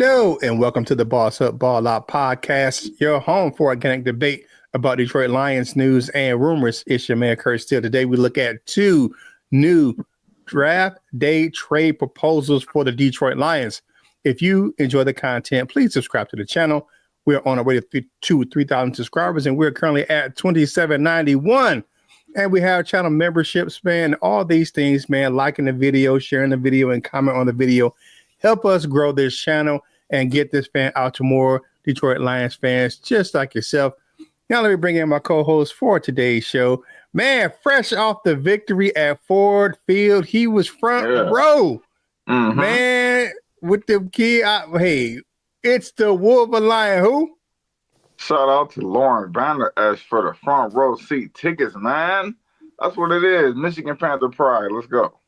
up, and welcome to the Boss Up Ball Out podcast, your home for organic debate about Detroit Lions news and rumors. It's your man, Curt. Still today, we look at two new draft day trade proposals for the Detroit Lions. If you enjoy the content, please subscribe to the channel. We're on our way to 3,000 subscribers, and we're currently at 2791. And we have channel memberships, man, all these things, man, liking the video, sharing the video, and comment on the video. Help us grow this channel and get this fan out to more Detroit Lions fans just like yourself. Now let me bring in my co-host for today's show. Man, fresh off the victory at Ford Field, he was front row. Mm-hmm. Man, with the kid, hey, it's the Wolf of Lion who? Shout out to Lauren Banner as for the front row seat tickets, man. That's what it is. Michigan Panther pride. Let's go.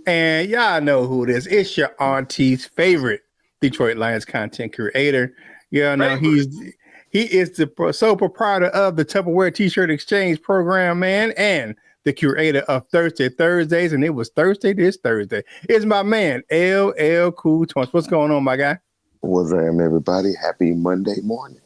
And y'all know who it is. It's your auntie's favorite Detroit Lions content creator. Y'all know he is the sole proprietor of the Tupperware T-shirt exchange program, man, and the curator of Thursday Thursdays. And it was Thursday this Thursday. It's my man, LL Cool Tones. What's going on, my guy? What's up, everybody? Happy Monday morning.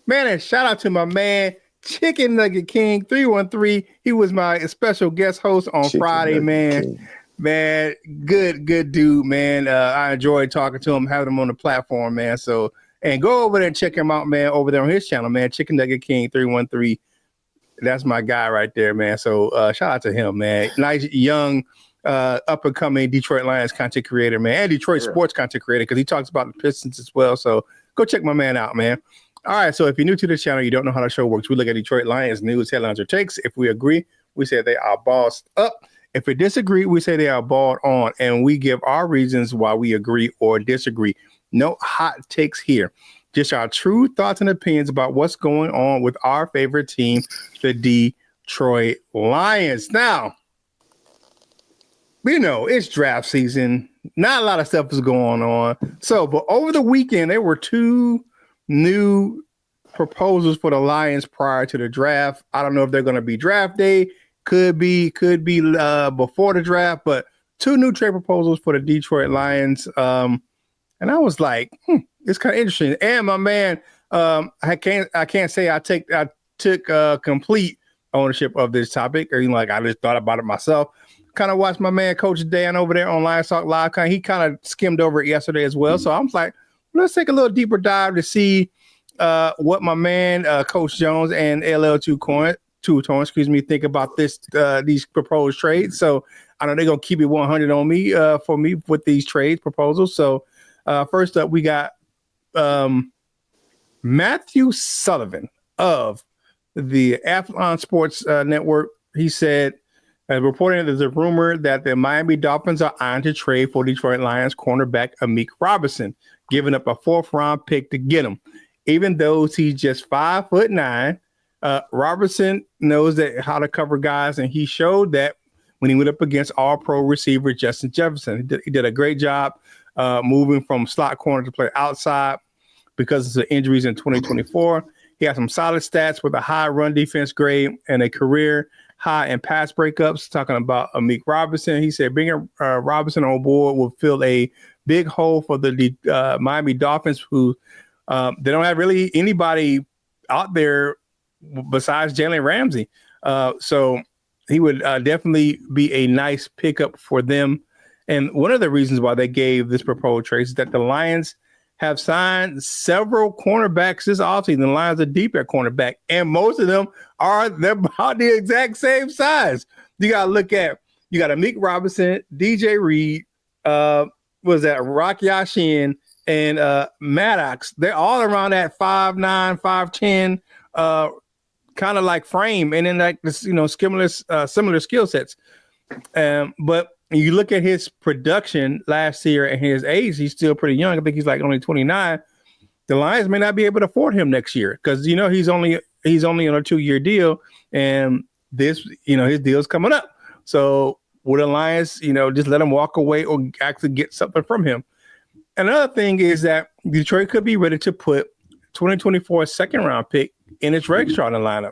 Man, and shout out to my man, Chicken Nugget King 313. He was my special guest host on Friday, man. King. Man, good dude, man. I enjoyed talking to him, having him on the platform, man. So, and go over there and check him out, man, over there on his channel, man. Chicken Nugget King 313. That's my guy right there, man. So, shout out to him, man. Nice, young, up-and-coming Detroit Lions content creator, man, and Detroit sports content creator, because he talks about the Pistons as well. So, go check my man out, man. All right, so if you're new to the channel, you don't know how the show works. We look at Detroit Lions news, headlines, or takes. If we agree, we say they are bossed up. If we disagree, we say they are balled on, and we give our reasons why we agree or disagree. No hot takes here. Just our true thoughts and opinions about what's going on with our favorite team, the Detroit Lions. Now, we know it's draft season. Not a lot of stuff is going on. So, but over the weekend, there were two new proposals for the Lions prior to the draft. I don't know if they're going to be draft day. Could be before the draft, but two new trade proposals for the Detroit Lions. And I was like, it's kind of interesting. And my man, I can't say I took complete ownership of this topic, or like I just thought about it myself. Kind of watched my man Coach Dan over there on Lions Talk Live. He kind of skimmed over it yesterday as well. So I was like, let's take a little deeper dive to see what my man Coach Jones and LL2 think about these proposed trades. So I know they're gonna keep it 100 on me for me with these trade proposals. So first up, we got Matthew Sullivan of the Athlon Sports Network. He said, reporting there's a rumor that the Miami Dolphins are eyeing to trade for Detroit Lions cornerback Amik Robertson, giving up a 4th round pick to get him. Even though he's just 5'9", Robertson knows how to cover guys, and he showed that when he went up against All-Pro receiver Justin Jefferson. He did a great job moving from slot corner to play outside because of the injuries in 2024. He had some solid stats with a high run defense grade and a career high in pass breakups. Talking about Amik Robertson, he said bringing Robertson on board will fill a big hole for the Miami Dolphins, who they don't have really anybody out there besides Jalen Ramsey. So he would definitely be a nice pickup for them. And one of the reasons why they gave this proposed trade is that the Lions have signed several cornerbacks this offseason. The Lions are deep at cornerback, and most of them they're about the exact same size. You got Amik Robertson, DJ Reed, Rock Ya-Sin, and Maddox. They're all around that 5'9", 5'10", kind of like frame, and then like this, similar skill sets. But you look at his production last year and his age, he's still pretty young. I think he's like only 29. The Lions may not be able to afford him next year because he's only on a 2-year deal, and this his deal's coming up. So would the Lions just let him walk away or actually get something from him? Another thing is that Detroit could be ready to put 2024 second round pick in its reg starting lineup.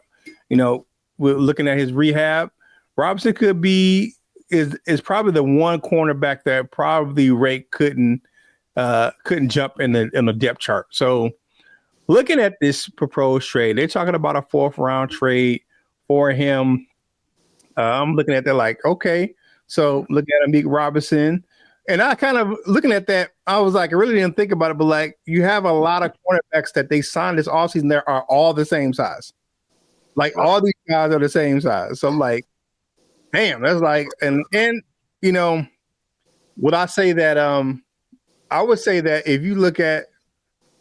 We're looking at his rehab. Robinson is probably the one cornerback that probably Ray couldn't couldn't jump in the depth chart. So looking at this proposed trade, they're talking about a 4th round trade for him. I'm looking at that like, okay, so look at Amik Robinson. And I kind of looking at that, I was like, I really didn't think about it, but like you have a lot of cornerbacks that they signed this offseason that are all the same size. Like all these guys are the same size. So I'm like, damn, that's like, and you know, would I say that I would say that if you look at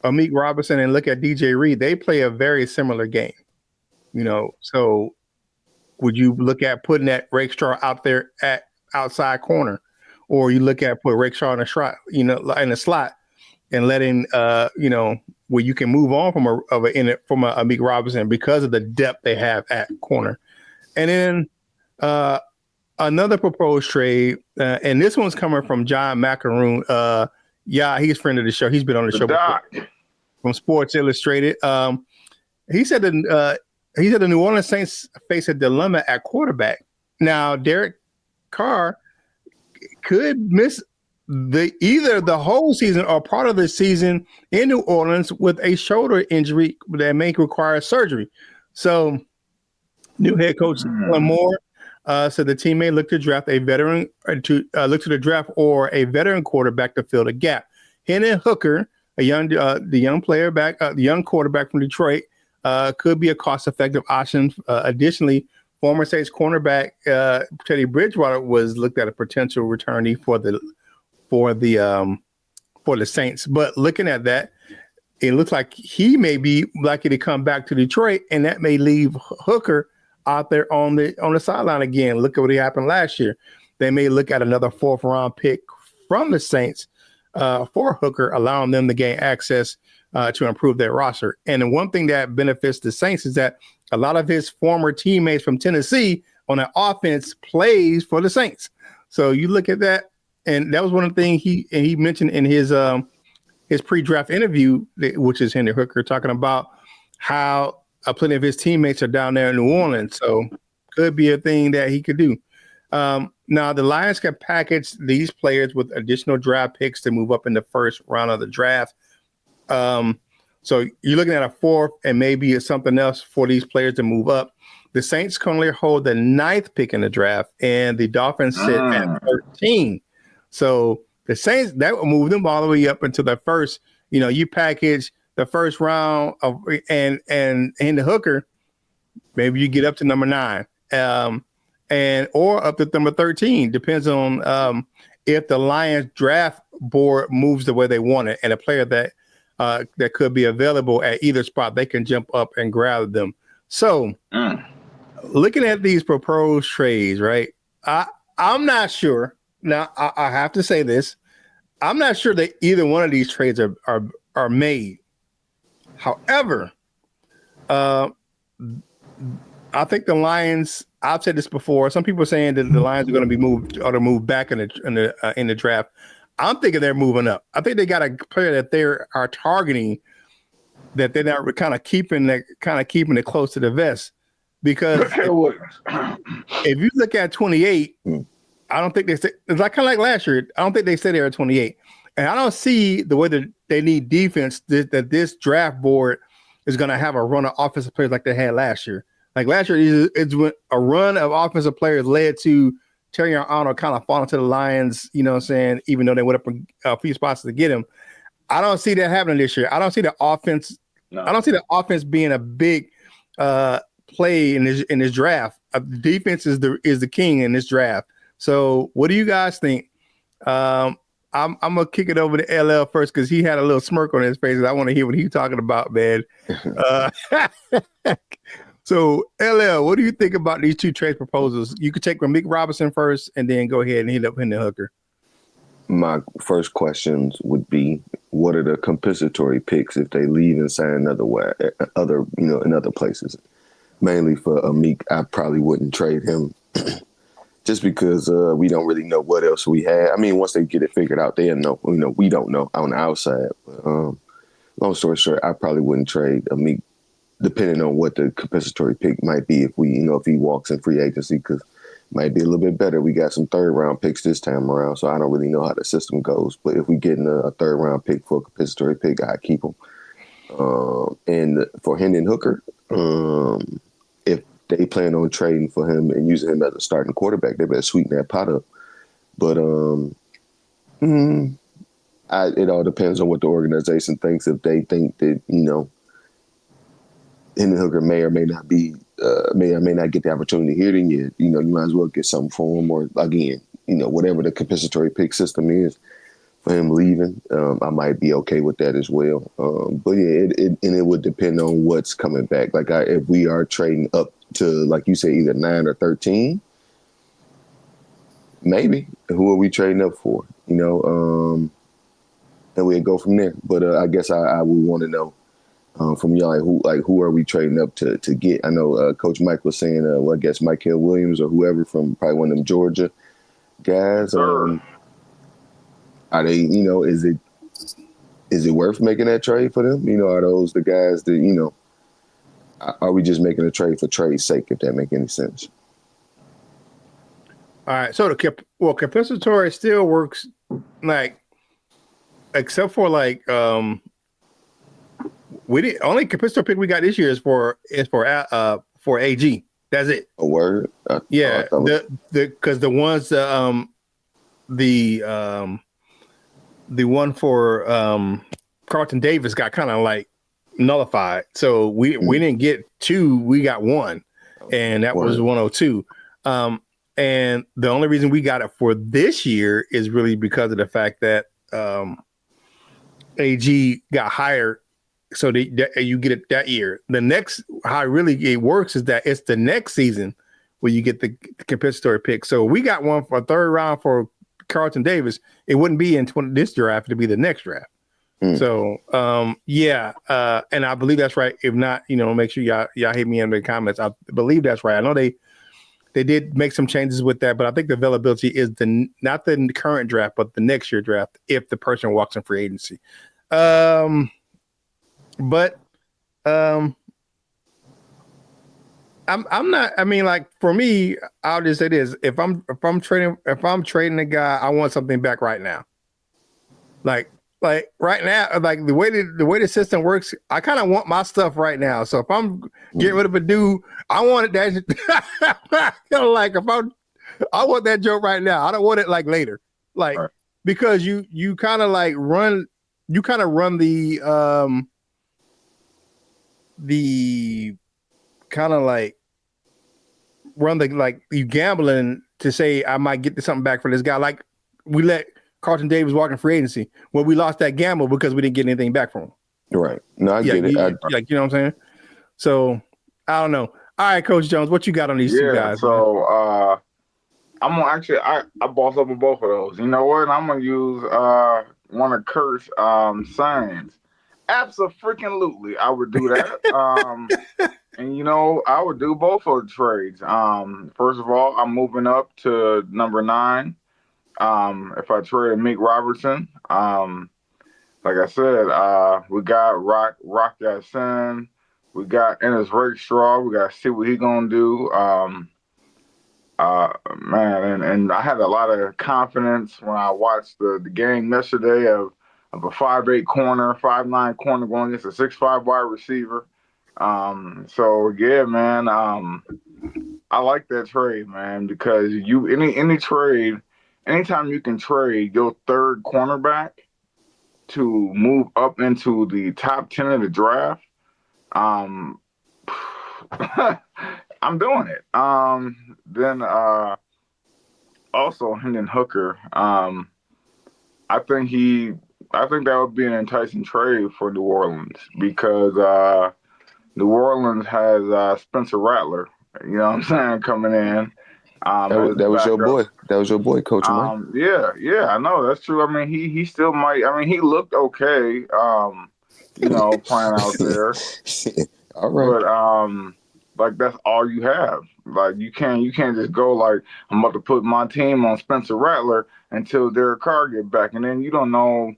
Amik Robinson and look at DJ Reed, they play a very similar game. You know, so would you look at putting that Rakestraw out there at outside corner, or you look at put Rakestraw in a slot, in a slot, and letting where you can move on from a Amik Robinson because of the depth they have at corner, and then another proposed trade, and this one's coming from John Macaroon. He's a friend of the show. He's been on the show before, from Sports Illustrated. He said that. He said the New Orleans Saints face a dilemma at quarterback. Now, Derek Carr could miss either the whole season or part of the season in New Orleans with a shoulder injury that may require surgery. So, new head coach Alan Moore said the team may look to draft a veteran or a veteran quarterback to fill the gap. Hendon Hooker, the young quarterback from Detroit, could be a cost-effective option. Additionally, former Saints cornerback Teddy Bridgewater was looked at a potential returnee for the Saints. But looking at that, it looks like he may be likely to come back to Detroit, and that may leave Hooker out there on the sideline again. Look at what happened last year. They may look at another 4th round pick from the Saints for Hooker, allowing them to gain access to improve their roster. And the one thing that benefits the Saints is that a lot of his former teammates from Tennessee on that offense plays for the Saints. So you look at that, and that was one of the things he mentioned in his pre-draft interview, which is Hendon Hooker, talking about how plenty of his teammates are down there in New Orleans. So could be a thing that he could do. Now, the Lions can package these players with additional draft picks to move up in the first round of the draft. So you're looking at a 4th and maybe something else for these players to move up. The Saints currently hold the 9th pick in the draft, and the Dolphins sit at 13. So the Saints, that will move them all the way up into the first. You package the first round of and the Hooker, maybe you get up to number 9, or up to number 13. Depends on if the Lions draft board moves the way they want it, and a player that could be available at either spot, they can jump up and grab them. So, looking at these proposed trades, right? I'm not sure. Now, I have to say this: I'm not sure that either one of these trades are made. However, I think the Lions. I've said this before. Some people are saying that the Lions are going to be moved or to move back in the draft. I'm thinking they're moving up. I think they got a player that they are targeting that they're not kind of keeping it close to the vest. Because if you look at 28, I don't think it's kind of like last year. I don't think they said they were 28, and I don't see the way that they need defense that this draft board is going to have a run of offensive players like they had last year. Like last year, it's when a run of offensive players led to Terry Arnold kind of falling to the Lions, you know what I'm saying, even though they went up a few spots to get him. I don't see that happening this year. I don't see the offense. No. I don't see the offense being a big play in this draft. Defense is the king in this draft. So what do you guys think? I'm gonna kick it over to LL first because he had a little smirk on his face. I want to hear what he's talking about, man. So, LL, what do you think about these two trade proposals? You could take Amik Robinson first and then go ahead and hit up Hendon Hooker. My first questions would be, what are the compensatory picks if they leave and sign in other places? Mainly for Amik, I probably wouldn't trade him just because we don't really know what else we have. I mean, once they get it figured out, they'll know. We don't know on the outside. But, long story short, I probably wouldn't trade Amik, depending on what the compensatory pick might be if he walks in free agency, because might be a little bit better. We got some 3rd-round picks this time around, so I don't really know how the system goes. But if we get a 3rd-round pick for a compensatory pick, I keep him. And for Hendon Hooker, if they plan on trading for him and using him as a starting quarterback, they better sweeten that pot up. But it all depends on what the organization thinks. If they think that, Hendon Hooker may or may not be, may or may not get the opportunity here, then you might as well get something for him. Or again, whatever the compensatory pick system is for him leaving, I might be okay with that as well. But yeah, it would depend on what's coming back. Like if we are trading up to, like you say, either 9 or 13, maybe. Who are we trading up for? And we'd go from there. But I guess I would want to know from y'all, who are we trading up to get? I know Coach Mike was saying, I guess Michael Williams or whoever from probably one of them Georgia guys. Are they, is it worth making that trade for them? Are those the guys that, are we just making a trade for trade's sake, if that make any sense? All right. So compensatory still works, like, except for we didn't, only compensatory pick we got this year is for AG. That's it. A word? Yeah. Because the ones the one for Carlton Davis got kind of like nullified. So we didn't get 2, we got 1. And that was 102. And the only reason we got it for this year is really because of the fact that AG got hired. So you get it that year. The next, how it works is that it's the next season where you get the compensatory pick. So we got one for a 3rd round for Carlton Davis. It wouldn't be in this draft, it'd be the next draft. So and I believe that's right. If not, make sure y'all hit me in the comments. I believe that's right. I know they did make some changes with that, but I think the availability is not the current draft, but the next year draft if the person walks in free agency. But I'm not. I mean, like, for me, I'll just say this: if I'm trading a guy, I want something back right now. Like right now, like the way the system works, I kind of want my stuff right now. So if I'm getting rid of a dude, I want it that. Like I want that joke right now. I don't want it like later, like right. Because you kind of like run the kind of like run the, like, you gambling to say I might get something back for this guy. Like we let Carlton Davis walk in free agency. Well, we lost that gamble because we didn't get anything back from him. Right. No, I get it. You know what I'm saying? So I don't know. All right, Coach Jones, what you got on these 2 guys? So I'm gonna actually I boss up with both of those. You know what? I'm gonna use one of Curt's sayings. Absolutely, I would do that. And I would do both of the trades. First of all, I'm moving up to number 9. If I trade Meek Robertson, like I said, we got Rock Ya-Sin, we got Ennis Rakestraw. We got to see what he gonna do. Man, and I had a lot of confidence when I watched the game yesterday of a 5'8" corner, 5'9" corner going against a 6'5" wide receiver. So yeah, man, I like that trade, man, because any trade, anytime you can trade your 3rd cornerback to move up into the top 10 of the draft, I'm doing it. Then also Hendon Hooker, I think that would be an enticing trade for New Orleans because New Orleans has Spencer Rattler, you know what I'm saying, coming in. That was your boy. That was your boy, Coach Mike. Yeah, I know that's true. I mean, he still might. I mean, he looked okay. Playing out there. All right. But like that's all you have. Like you can't just go like I'm about to put my team on Spencer Rattler until Derek Carr get back, and then you don't know,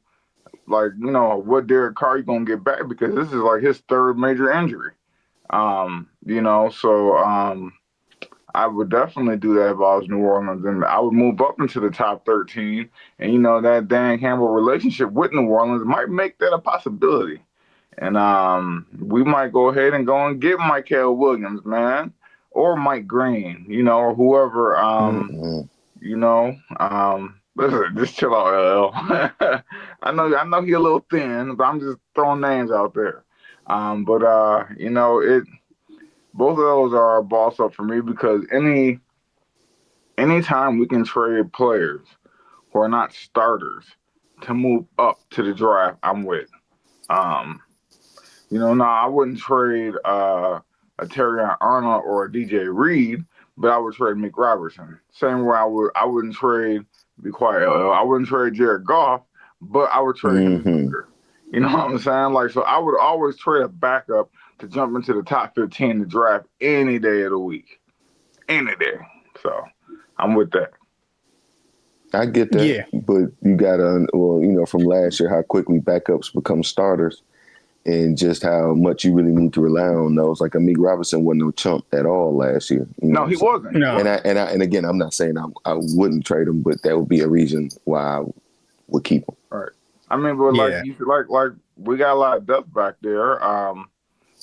like what Derek Carr you gonna get back because this is like his 3rd major injury. So I would definitely do that if I was New Orleans, and I would move up into the top 13. And that Dan Campbell relationship with New Orleans might make that a possibility. And we might go ahead and go and get Michael Williams, man, or Mike Green, or whoever. Listen, just chill out, LL. I know he's a little thin, but I'm just throwing names out there. Both of those are a boss up for me because anytime we can trade players who are not starters to move up to the draft, I'm with. I wouldn't trade a Terrion Arnold or a DJ Reed, but I would trade Mick Robertson. Same way I wouldn't trade, be quiet, LL, I wouldn't trade Jared Goff, but I would trade him. You know what I'm saying? Like, so I would always trade a backup to jump into the top 15 in the draft any day of the week. Any day. So I'm with that. I get that. Yeah. But you got to, from last year, how quickly backups become starters and just how much you really need to rely on those. Like, Amik Robinson wasn't no chump at all last year. No, he wasn't. No. And again, I'm not saying I wouldn't trade him, but that would be a reason why I would keep him. Right. I mean, but like we got a lot of depth back there.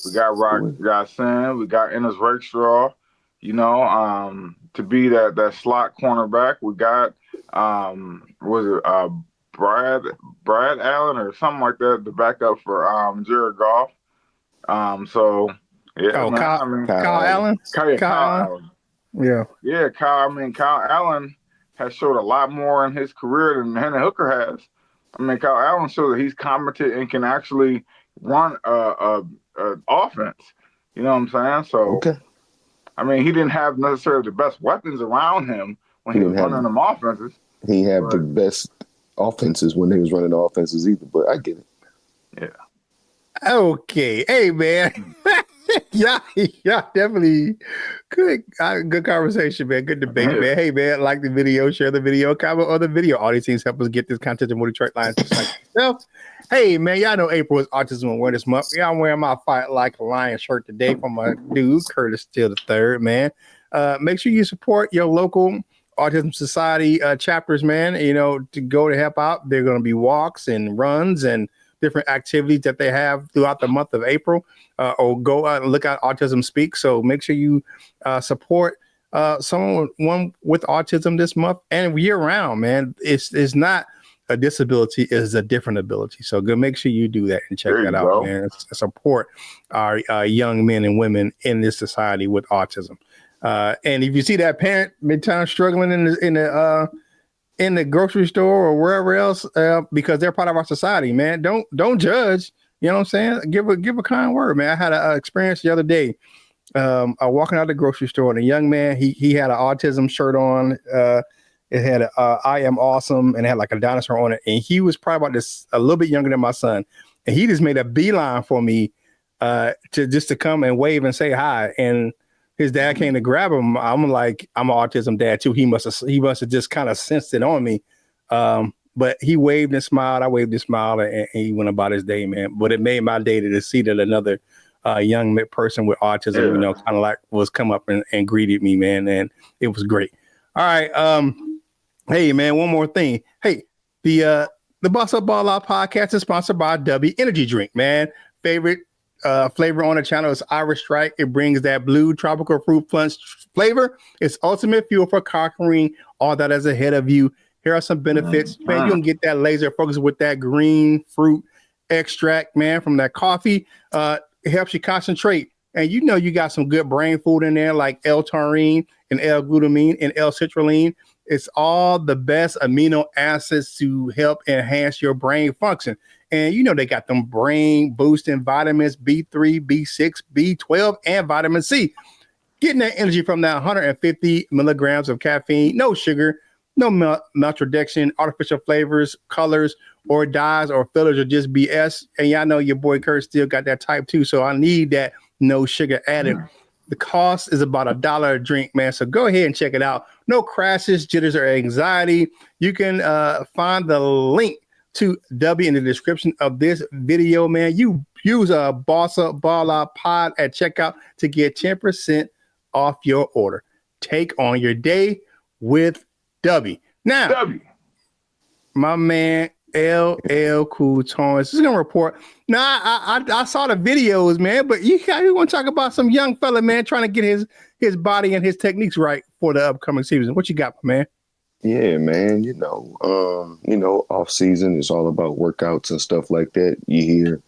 We got Rock Sin, we got Ennis Rakestraw, to be that slot cornerback. We got Brad Allen or something like that to back up for Jared Goff. So yeah, Kyle Allen. Kyle Allen. Yeah. Yeah, Kyle Allen has showed a lot more in his career than Hendon Hooker has. Kyle Allen showed that he's competent and can actually run an offense. You know what I'm saying? So, okay. He didn't have necessarily the best weapons around him when he was running them offenses. He had the best offenses when he was running the offenses either, but I get it. Yeah. Okay. Hey, man. Yeah, definitely good conversation, man. Good debate, man. Hey, man, like the video, share the video, comment on the video. All these things help us get this content to more Detroit Lions just like yourself. Hey, man, y'all know April is Autism Awareness Month. Yeah, I'm wearing my Fight Like a Lion shirt today from my dude, Curt Still III, man. Make sure you support your local Autism Society chapters, man, to go to help out. There are going to be walks and runs and different activities that they have throughout the month of April, or go out and look at Autism Speak. So make sure you support someone with autism this month and year round, man. It's not a disability, it's a different ability. So go make sure you do that and check that out, man. Support our young men and women in this society with autism. And if you see that parent midtime struggling in the grocery store or wherever else, because they're part of our society, man. Don't judge. You know what I'm saying? Give a kind word, man. I had an experience the other day. Walking out of the grocery store, and a young man, he had an autism shirt on. It had "I am awesome" and it had like a dinosaur on it. And he was probably about a little bit younger than my son, and he just made a beeline for me to come and wave and say hi. And his dad came to grab him. I'm like, I'm an autism dad too. He must have just kind of sensed it on me. But he waved and smiled. I waved and smiled, and he went about his day, man. But it made my day to see that another young person with autism, kind of like was come up and greeted me, man. And it was great. All right. Hey, man, one more thing. Hey, the Boss Up Ball Out podcast is sponsored by Dubby Energy Drink, man. Favorite flavor on the channel is Irish Strike. It brings that blue tropical fruit punch flavor. It's ultimate fuel for conquering all that is ahead of you. Here are some benefits. Man, you can get that laser focus with that green fruit extract, man, from that coffee. It helps you concentrate. And you got some good brain food in there like L-taurine and L-glutamine and L-citrulline. It's all the best amino acids to help enhance your brain function. And they got them brain boosting vitamins B3, B6, B12, and vitamin C. Getting that energy from that 150 milligrams of caffeine, no sugar, no maltodextrin, artificial flavors, colors, or dyes or fillers are just BS. And y'all know your boy Curt still got that type 2. So I need that no sugar added. The cost is about $1 a drink, man. So go ahead and check it out. No crashes, jitters, or anxiety. You can find the link to Dubby in the description of this video, man. You use a Boss Up Ball Out pod at checkout to get 10% off your order. take on your day with Dubby. Now, Dubby. my man LL Cool Tones is gonna report. Now, I saw the videos, man, but you want to talk about some young fella, man, trying to get his body and his techniques right for the upcoming season. What you got, man? Yeah, man. Off season is all about workouts and stuff like that. You hear,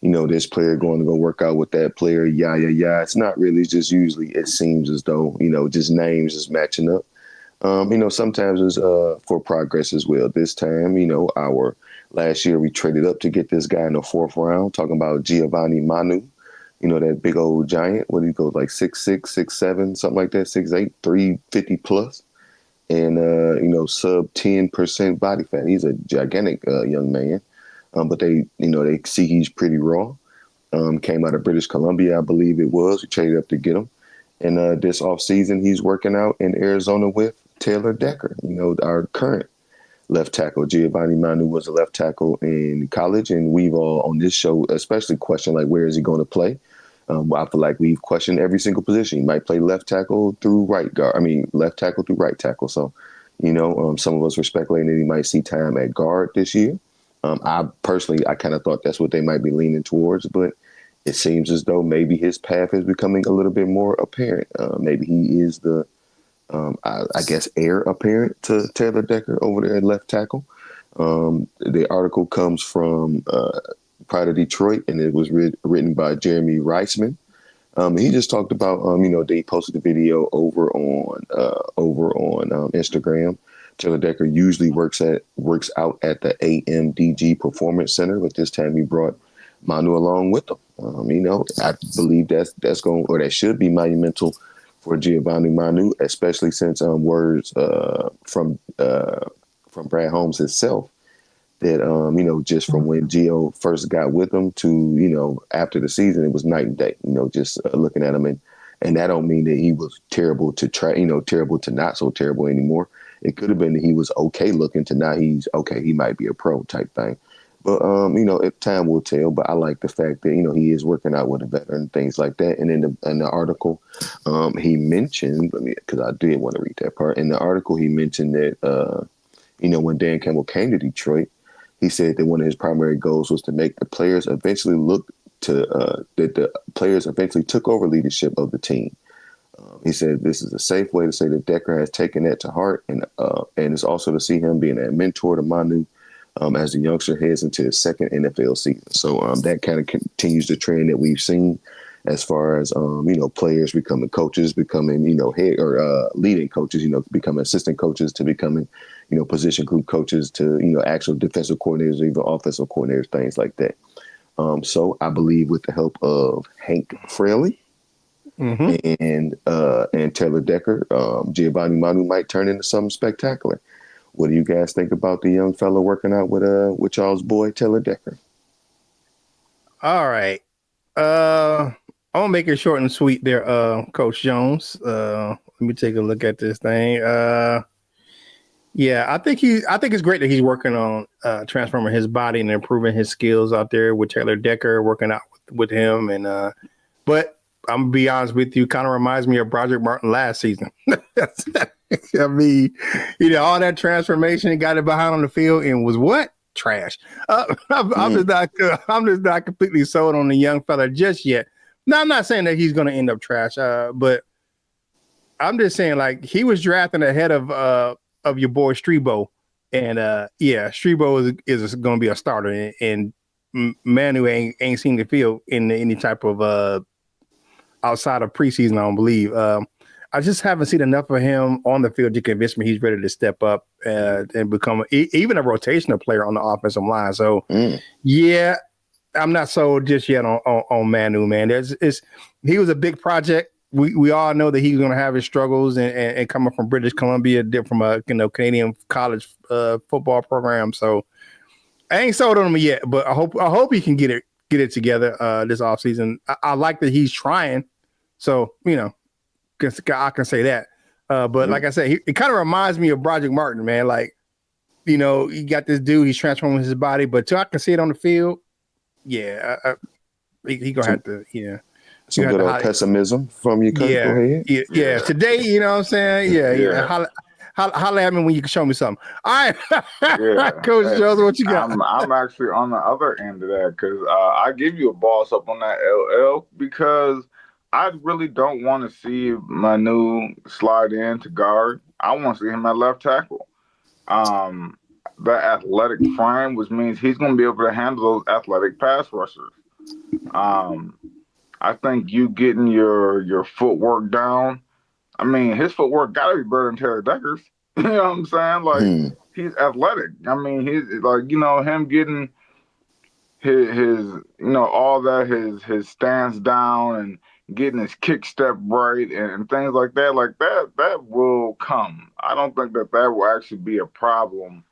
this player going to go work out with that player. Yeah. It's not really just usually. It seems as though just names is matching up. Sometimes it's for progress as well. This time, our last year we traded up to get this guy in the 4th round. Talking about Giovanni Manu. That big old giant. What do you go like 6'6", 6'7", something like that, 6'8", 350 plus. And, sub 10% body fat. He's a gigantic young man. But they see he's pretty raw. Came out of British Columbia, I believe it was. We traded up to get him. And this offseason, he's working out in Arizona with Taylor Decker, our current left tackle. Giovanni Manu was a left tackle in college. And we've all on this show especially questioned, like, where is he going to play? I feel like we've questioned every single position. He might play left tackle through right guard. Left tackle through right tackle. So, some of us were speculating that he might see time at guard this year. I kind of thought that's what they might be leaning towards, but it seems as though maybe his path is becoming a little bit more apparent. Maybe he is the, heir apparent to Taylor Decker over there at left tackle. The article comes from Pride of Detroit, and it was written by Jeremy Reisman. He just talked about, they posted the video over on Instagram. Taylor Decker usually works out at the AMDG Performance Center, but this time he brought Manu along with him. I believe that should be monumental for Giovanni Manu, especially since words from Brad Holmes himself that, just from when Gio first got with him to, after the season, it was night and day, just looking at him. And that don't mean that he was terrible to try, terrible to not so terrible anymore. It could have been that he was okay looking to now he's okay. He might be a pro type thing. But, time will tell. But I like the fact that, he is working out with a veteran and things like that. And in the article, he mentioned, because I did want to read that part. In the article, he mentioned that, when Dan Campbell came to Detroit, he said that one of his primary goals was to make the players eventually that the players eventually took over leadership of the team. He said this is a safe way to say that Decker has taken that to heart, and it's also to see him being a mentor to Manu as the youngster heads into his second NFL season. So that kind of continues the trend that we've seen as far as players becoming coaches, becoming head or leading coaches, becoming assistant coaches, to becoming position group coaches, to actual defensive coordinators, even offensive coordinators, things like that. So I believe with the help of Hank Fraley and Taylor Decker, Giovanni Manu might turn into something spectacular. What do you guys think about the young fellow working out with y'all's boy Taylor Decker? All right. I'm gonna make it short and sweet there, Coach Jones. Let me take a look at this thing. Yeah, I think it's great that he's working on transforming his body and improving his skills out there with Taylor Decker, working out with him. And but I'm gonna be honest with you, kind of reminds me of Broderick Martin last season. I mean, all that transformation, he got it behind on the field and was what? Trash. I'm just not completely sold on the young fella just yet. Now, I'm not saying that he's going to end up trash, but I'm just saying, like, he was drafting ahead of your boy Strebo, and Strebo is going to be a starter, and Manu ain't seen the field in any type of outside of preseason. I don't believe. I just haven't seen enough of him on the field to convince me he's ready to step up and become even a rotational player on the offensive line. So, yeah, I'm not sold just yet on Manu, man. He was a big project. We all know that he's going to have his struggles and coming from British Columbia, from a Canadian college football program. So I ain't sold on him yet, but I hope he can get it together this offseason. I like that he's trying. So, I can say that. But like I said, it kind of reminds me of Broderick Martin, man. Like, you got this dude, he's transforming his body, but till I can see it on the field, yeah, he gonna have to, Some good old pessimism from you, Curt. Go ahead. Yeah. Today, you know what I'm saying? Yeah. Holla at me when you can show me something. All right. Coach Jones, what you got? I'm actually on the other end of that because I give you a boss up on that LL because I really don't want to see Manu slide in to guard. I want to see him at left tackle. The athletic frame, which means he's going to be able to handle those athletic pass rushers. I think you getting your footwork down. I mean, his footwork got to be better than Taylor Decker's. You know what I'm saying? Like, he's athletic. I mean, he's like, him getting his all that, his stance down and getting his kick step right and things like that will come. I don't think that will actually be a problem.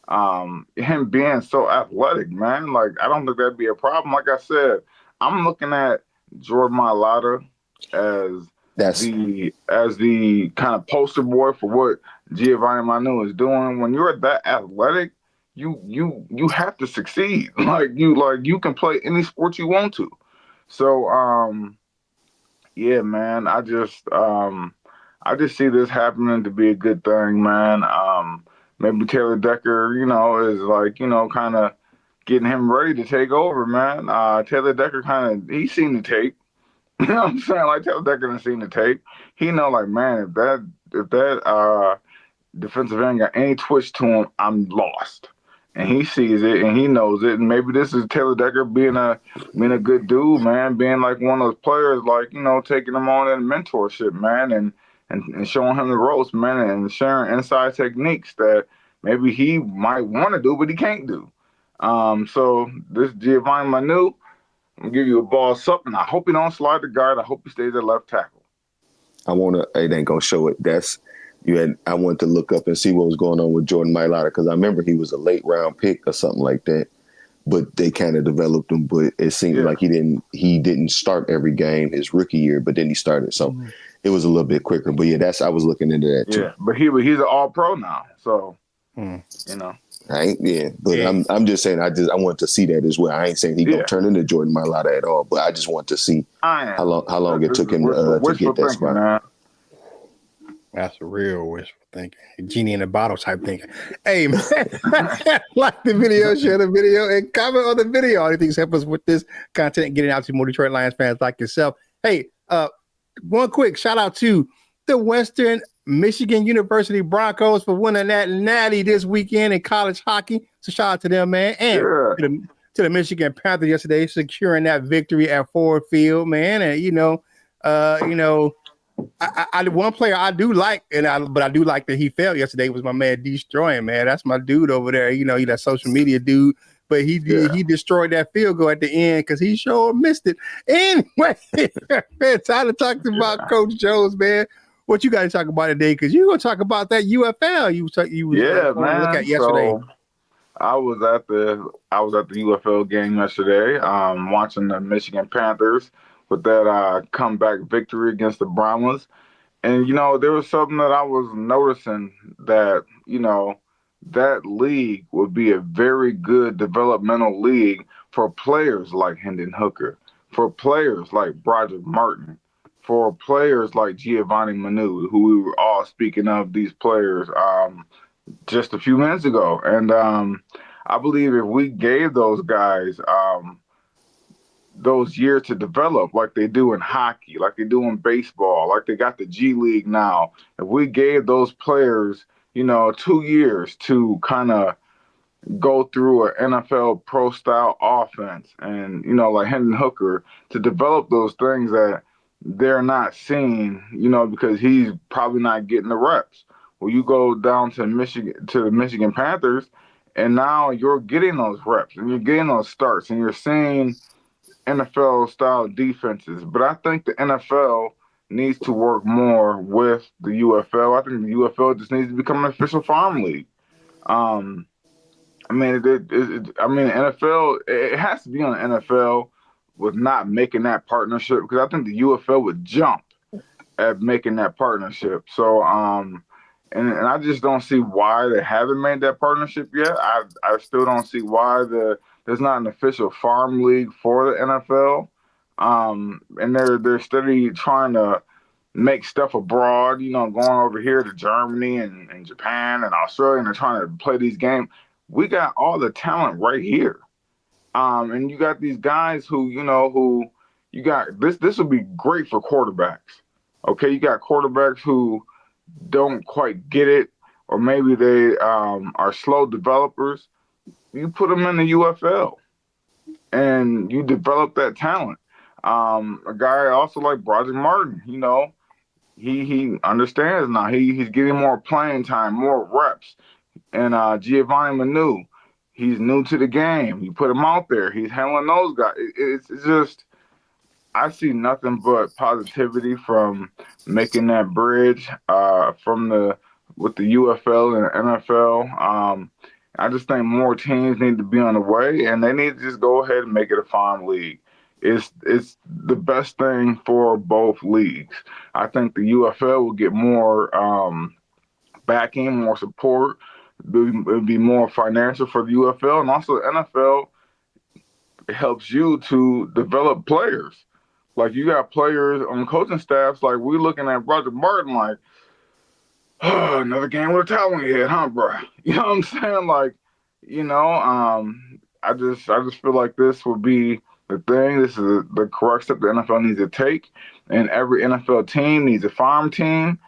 Him being so athletic, man, like, I don't think that'd be a problem. Like I said, I'm looking at Jordan Mailata as the kind of poster boy for what Giovanni Manu is doing. When you're that athletic, you have to succeed. Like you can play any sport you want to. So yeah, man, I just see this happening to be a good thing, man. Maybe Taylor Decker, is like, kind of getting him ready to take over, man. Taylor Decker he's seen the tape. You know what I'm saying? Like, Taylor Decker done seen the tape. He know, like, man, if that defensive end got any twitch to him, I'm lost. And he sees it and he knows it. And maybe this is Taylor Decker being a good dude, man, being like one of those players, like, taking him on in mentorship, man, and showing him the ropes, man, and sharing inside techniques that maybe he might want to do, but he can't do. So this Giovanni Manu, I'm gonna give you a ball something. I hope he don't slide the guard. I hope he stays at left tackle. It ain't gonna show it. I wanted to look up and see what was going on with Jordan Mailata because I remember he was a late round pick or something like that. But they kind of developed him. But it seemed like he didn't start every game his rookie year, but then he started. So it was a little bit quicker. But yeah, I was looking into that too. Yeah, but he's an all pro now. So I'm just saying I wanted to see that as well. I ain't saying he gonna turn into Jordan Mailata at all, but I just want to see how long it took him to get that spot. Man. That's a real wishful thinking. Genie in a bottle type thinking. Hey, man, like the video, share the video, and comment on the video. All these things help us with this content and getting out to more Detroit Lions fans like yourself. Hey, one quick shout out to the Western Michigan University Broncos for winning that natty this weekend in college hockey. So shout out to them, man. And to the Michigan Panthers yesterday, securing that victory at Ford Field, man. And, I one player I do like, but I do like that he failed yesterday was my man Destroying, man. That's my dude over there. He that social media dude, but he destroyed that field goal at the end because he sure missed it. Anyway, man, time to talk about Coach Jones, man. What you got to talk about today? Because you're gonna talk about that UFL you man. Look at yesterday. So I was at the UFL game yesterday, watching the Michigan Panthers with that comeback victory against the Brahmas. And, there was something that I was noticing that, that league would be a very good developmental league for players like Hendon Hooker, for players like Broderick Martin, for players like Giovanni Manu, who we were all speaking of these players just a few minutes ago. And I believe if we gave those guys those years to develop like they do in hockey, like they do in baseball, like they got the G League now. If we gave those players, 2 years to kind of go through an NFL pro style offense and, like Hendon Hooker to develop those things that they're not seeing, because he's probably not getting the reps. Well, you go down to the Michigan Panthers and now you're getting those reps and you're getting those starts and you're seeing NFL-style defenses, but I think the NFL needs to work more with the UFL. I think the UFL just needs to become an official farm league. The NFL, it has to be on the NFL with not making that partnership because I think the UFL would jump at making that partnership. So, and I just don't see why they haven't made that partnership yet. I still don't see why there's not an official farm league for the NFL. And they're steady trying to make stuff abroad, going over here to Germany and Japan and Australia, and they're trying to play these games. We got all the talent right here. And you got these guys who you got this would be great for quarterbacks. Okay, you got quarterbacks who don't quite get it, or maybe they are slow developers. You put them in the UFL and you develop that talent. A guy also like Broderick Martin, he understands now. He's getting more playing time, more reps. And Giovanni Manu, he's new to the game. You put him out there. He's handling those guys. It's just I see nothing but positivity from making that bridge with the UFL and the NFL. I just think more teams need to be on the way, and they need to just go ahead and make it a farm league. It's the best thing for both leagues. I think the UFL will get more backing, more support. It'll be more financial for the UFL, and also the NFL helps you to develop players. Like you got players on coaching staffs, like we looking at Roger Martin like, oh, another game with a towel in your head, huh, bro? You know what I'm saying? Like, I just feel like this will be the thing. This is the correct step the NFL needs to take, and every NFL team needs a farm team.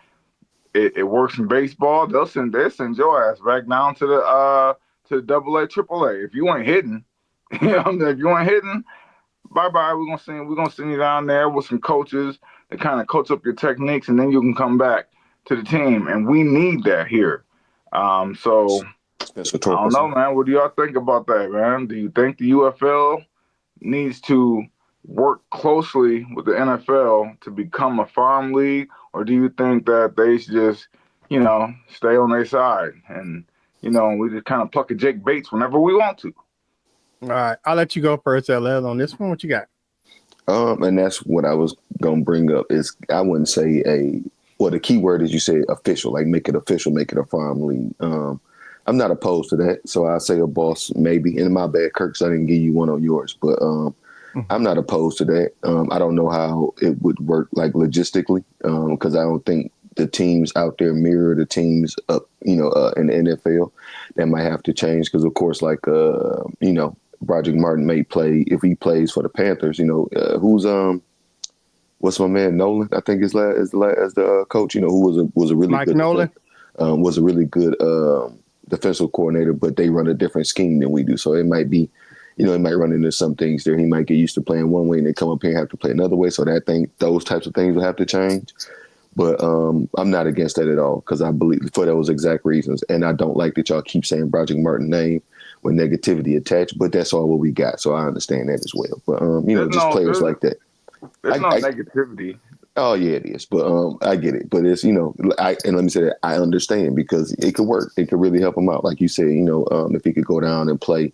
It works in baseball. They'll send your ass back down to the AA, AAA. If you ain't hitting, if you ain't hitting, bye. We're gonna send you down there with some coaches to kind of coach up your techniques, and then you can come back to the team. And we need that here. So I don't know, man. What do y'all think about that, man? Do you think the UFL needs to work closely with the NFL to become a farm league, or do you think that they should just, stay on their side and, we just kind of pluck a Jake Bates whenever we want to? All right, I'll let you go first, LL, on this one. What you got? And that's what I was gonna bring up. Is I wouldn't say the key word is you say official, like make it official, make it a farm league. I'm not opposed to that, so I say a boss maybe. And my bad, Kirk, so I didn't give you one on yours, but I'm not opposed to that. I don't know how it would work like logistically, because I don't think the teams out there mirror the teams up, in the NFL. That might have to change because, of course, like Broderick Martin may play if he plays for the Panthers. Who's what's my man Nolan? I think is the coach. Who was a really Mike good Nolan was a really good defensive coordinator, but they run a different scheme than we do. So it might be, it might run into some things there. He might get used to playing one way and then come up here and have to play another way. So those types of things will have to change. But I'm not against that at all because I believe for those exact reasons. And I don't like that y'all keep saying Broderick Martin's name with negativity attached, but that's all what we got. So I understand that as well. But, just players like that. There's no negativity. Oh, yeah, it is. But I get it. But it's, and let me say that I understand because it could work. It could really help him out. Like you said, if he could go down and play,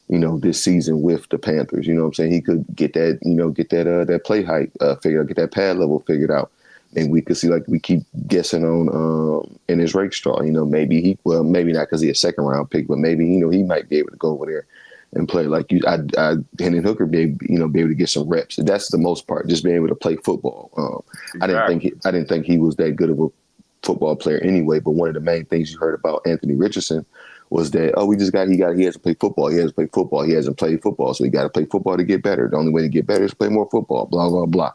this season with the Panthers, what I'm saying? He could get that, that play height figured out, get that pad level figured out. And we could see, like, we keep guessing on in his rake straw. Maybe maybe not because he's a second round pick, but maybe, he might be able to go over there and play like Hendon Hooker be able to get some reps. That's the most part, just being able to play football. Exactly. I didn't think he was that good of a football player anyway. But one of the main things you heard about Anthony Richardson was that he hasn't played football. He hasn't played football. He hasn't played football, so he got to play football to get better. The only way to get better is to play more football. Blah blah blah.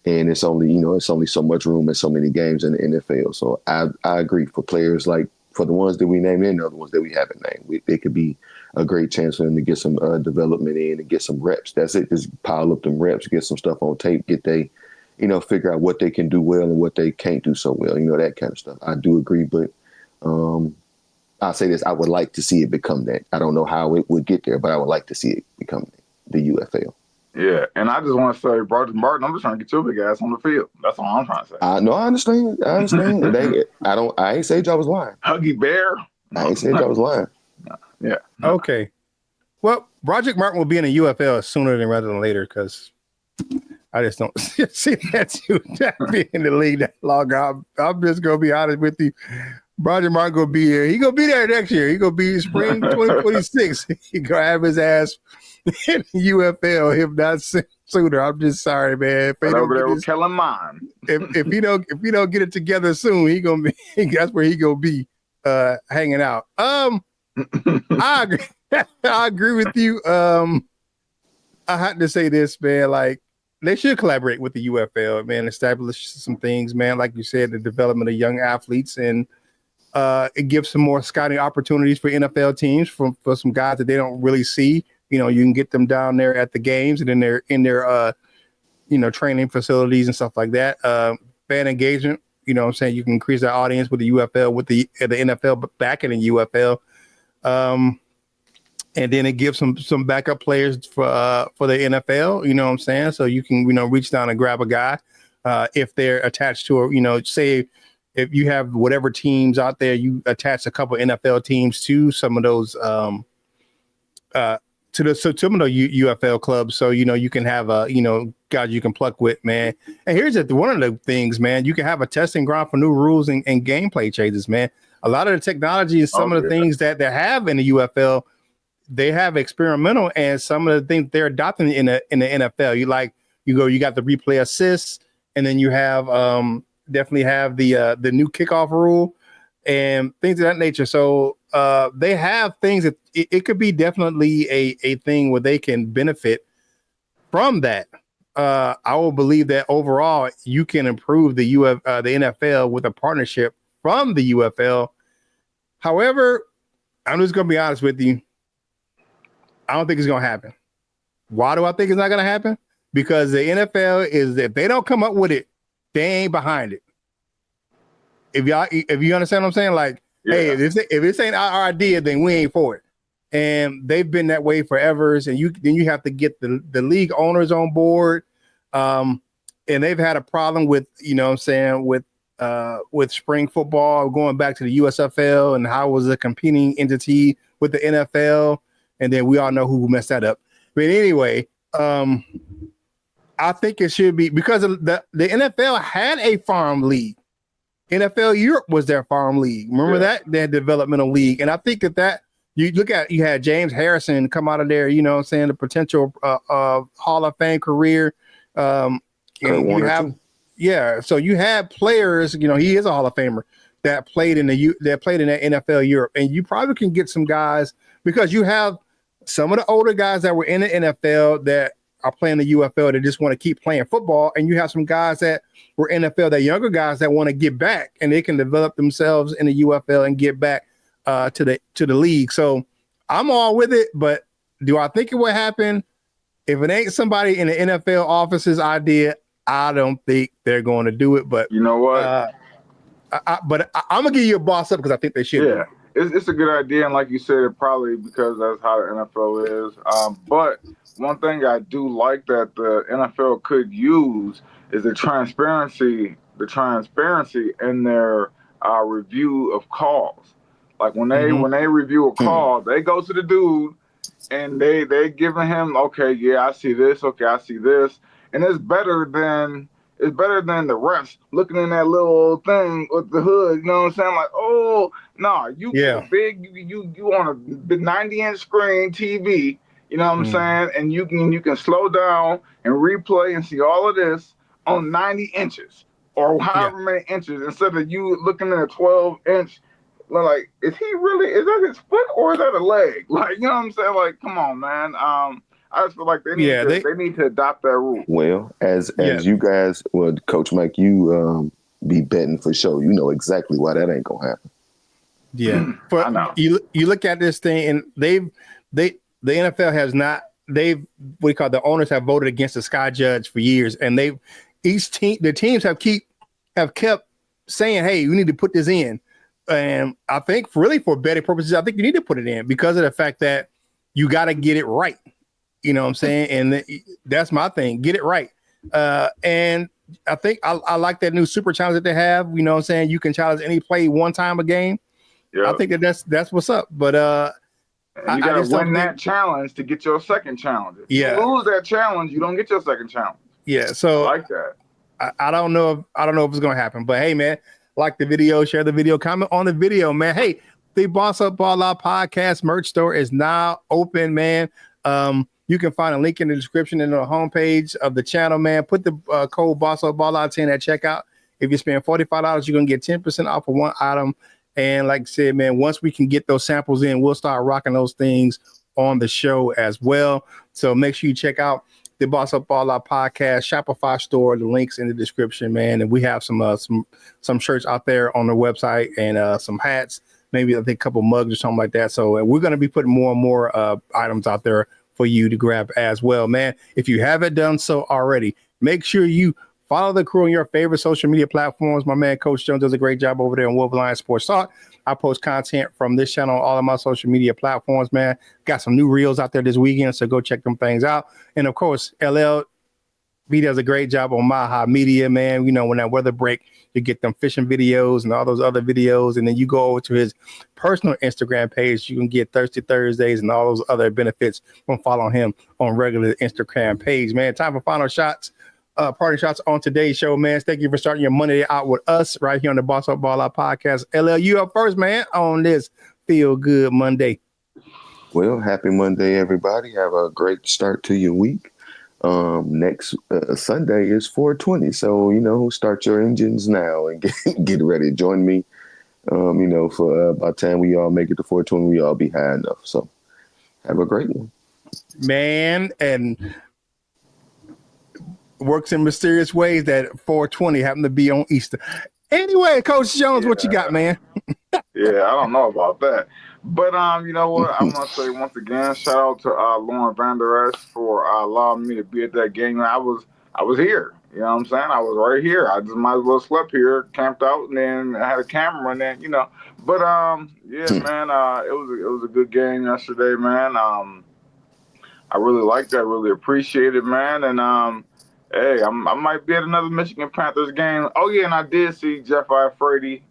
And it's only so much room and so many games in the NFL. So I agree for players like for the ones that we named and the other ones that we haven't named. It could be a great chance for them to get some development in and get some reps. That's it. Just pile up them reps, get some stuff on tape, figure out what they can do well and what they can't do so well. That kind of stuff. I do agree, but I'll say this: I would like to see it become that. I don't know how it would get there, but I would like to see it become the UFL. Yeah, and I just want to say, Broderick Martin, I'm just trying to get your big ass on the field. That's all I'm trying to say. No, I understand. I ain't say y'all was lying. Huggy Bear. I ain't said y'all was lying. Yeah. Okay. Well, Broderick Martin will be in the UFL sooner rather than later because I just don't see that being in the league that long. I'm just gonna be honest with you. Broderick Martin gonna be here. He gonna be there next year. He gonna be spring 2026. He gonna have his ass in the UFL, if not sooner. I'm just sorry, man. If Right over there with Kellen Mond. if he don't get it together soon, he gonna be that's where he gonna be hanging out. I agree. I agree with you. I had to say this, man. Like, they should collaborate with the UFL, man. Establish some things, man. Like you said, the development of young athletes, and it gives some more scouting opportunities for NFL teams for some guys that they don't really see. You know, you can get them down there at the games and in their training facilities and stuff like that. Fan engagement, you know what I'm saying? You can increase that audience with the UFL, with the NFL, but back in the UFL. And then it gives some backup players for the NFL, you know what I'm saying? So you can, reach down and grab a guy if they're attached to say if you have whatever teams out there, you attach a couple NFL teams to some of those some of the UFL clubs. So, you can have guys you can pluck with, man. And here's one of the things, man, you can have a testing ground for new rules and gameplay changes, man. A lot of the technology and some of the things that they have in the UFL, they have experimental, and some of the things they're adopting in the NFL. You got the replay assists, and then you have definitely have the new kickoff rule and things of that nature. So they have things that it could be definitely a thing where they can benefit from that. I will believe that overall you can improve the NFL with a partnership from the UFL. However, I'm just going to be honest with you. I don't think it's going to happen. Why do I think it's not going to happen? Because the NFL if they don't come up with it, they ain't behind it. If you understand what I'm saying, like, hey, if this ain't our idea, then we ain't for it. And they've been that way forever. And then you have to get the league owners on board. And they've had a problem with, with spring football going back to the USFL, and how was a competing entity with the NFL. And then we all know who messed that up. But anyway, I think it should be, because the NFL had a farm league. NFL Europe was their farm league. Remember that? Their developmental league. And I think that you had James Harrison come out of there, the potential Hall of Fame career. So you had players, he is a Hall of Famer that played in that NFL Europe. And you probably can get some guys, because you have some of the older guys that were in the NFL that are playing the UFL that just want to keep playing football. And you have some guys that were NFL, that younger guys that want to get back, and they can develop themselves in the UFL and get back to the league. So I'm all with it, but do I think it will happen? If it ain't somebody in the NFL office's idea, I don't think they're going to do it. But you know what? I'm gonna give you a boss up, because I think they should. Yeah, it's a good idea, and like you said, probably because that's how the NFL is. But one thing I do like that the NFL could use is the transparency in their review of calls. Like when they review a call, they go to the dude and they giving him, okay, yeah, I see this, okay, I see this, and it's better than the refs looking in that little thing with the hood. You know what I'm saying? Like, oh no, you big, you on a big 90-inch screen TV. You know what I'm saying? And you can slow down and replay and see all of this on 90 inches or however many inches, instead of you looking at a 12-inch. Like, is that his foot or is that a leg? Like, you know what I'm saying? Like, come on, man. I just feel like they need to adopt that rule. Well, as you guys, Coach Mike, you be betting for sure. You know exactly why that ain't gonna happen. Yeah, but I know. You look at this thing, and the NFL has not. The owners have voted against the Sky Judge for years, and the teams have kept saying, "Hey, we need to put this in." And I think really for betting purposes, I think you need to put it in, because of the fact that you got to get it right. You know what I'm saying? And that's my thing. Get it right. And I think I like that new super challenge that they have. You know what I'm saying? You can challenge any play one time a game. Yeah. I think that's what's up. But you got to win that challenge to get your second challenge. If you lose that challenge, you don't get your second challenge. Yeah. So I like that. I don't know if it's going to happen. But hey, man, like the video, share the video, comment on the video, man. Hey, the Boss Up Ball Out podcast merch store is now open, man. You can find a link in the description and on the homepage of the channel, man. Put the code BOSSUPBALLOUT10 at checkout. If you spend $45, you're going to get 10% off of one item. And like I said, man, once we can get those samples in, we'll start rocking those things on the show as well. So make sure you check out the Boss Up Ball Out podcast Shopify store. The links in the description, man. And we have some shirts out there on the website and some hats, maybe I think a couple mugs or something like that. So we're going to be putting more and more items out there for you to grab as well, man. If you haven't done so already, make sure you follow the crew on your favorite social media platforms. My man, Coach Jones, does a great job over there on Wolverine Sports Talk. I post content from this channel on all of my social media platforms, man. Got some new reels out there this weekend, so go check them things out. And, of course, LL, he does a great job on My High Media, man. You know, when that weather break, you get them fishing videos and all those other videos, and then you go over to his personal Instagram page. You can get Thirsty Thursdays and all those other benefits from following him on regular Instagram page, man. Time for final shots. Party shots on today's show, man. Thank you for starting your Monday out with us right here on the Boss Up Ball Out podcast. LL, you up first, man, on this Feel Good Monday. Well, happy Monday, everybody. Have a great start to your week. Next Sunday is 420, so start your engines now and get ready. Join me. For by the time we all make it to 420, we all be high enough. So have a great one, man. And works in mysterious ways that 420 happened to be on Easter. Anyway, Coach Jones, what you got, man? Yeah, I don't know about that. But you know what? I'm gonna say once again, shout out to Lauren Van Der Esch for allowing me to be at that game. I was here. You know what I'm saying? I was right here. I just might as well slept here, camped out, and then I had a camera, and then But yeah, man, it was a good game yesterday, man. I really liked that. Really appreciate it, man. And hey, I might be at another Michigan Panthers game. Oh yeah, and I did see Jeff Iafrate.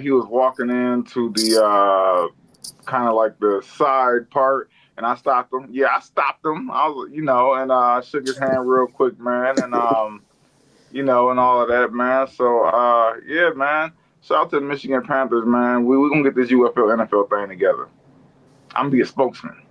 He was walking into the kind of like the side part, and I stopped him. Yeah, I stopped him. I was, and shook his hand real quick, man, and and all of that, man. So yeah, man. Shout out to the Michigan Panthers, man. We're gonna get this UFL NFL thing together. I'm gonna be a spokesman.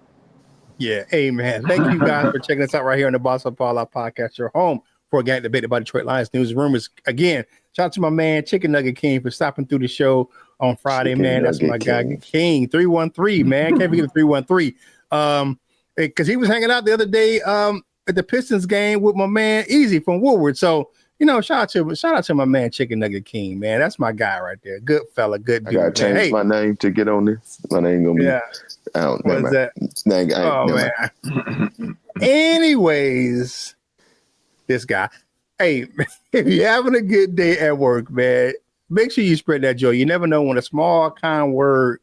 Yeah, amen. Thank you guys for checking us out right here on the Boss Up Ball Out podcast, your home for organic debate about Detroit Lions news and rumors. Again, shout out to my man Chicken Nugget King for stopping through the show on Friday, man. That's my guy King 313, man. Can't forget the 313. Because he was hanging out the other day at the Pistons game with my man Easy from Woodward. So shout out to my man Chicken Nugget King, man. That's my guy right there. Good fella, good dude. I gotta change my name to get on this. My name gonna be what is that? Man. Anyways, this guy. Hey, if you're having a good day at work, man, make sure you spread that joy. You never know when a small, kind word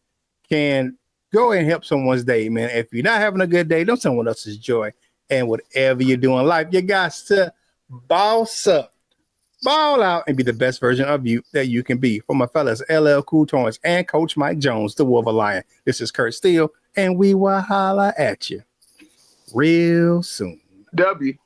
can go and help someone's day, man. If you're not having a good day, don't someone else's joy. And whatever you do in life, you got to boss up, ball out, and be the best version of you that you can be. For my fellas, LL Cool Tones and Coach Mike Jones, the Wolver Lion. This is Curt Steele, and we will holla at you real soon. Dubby.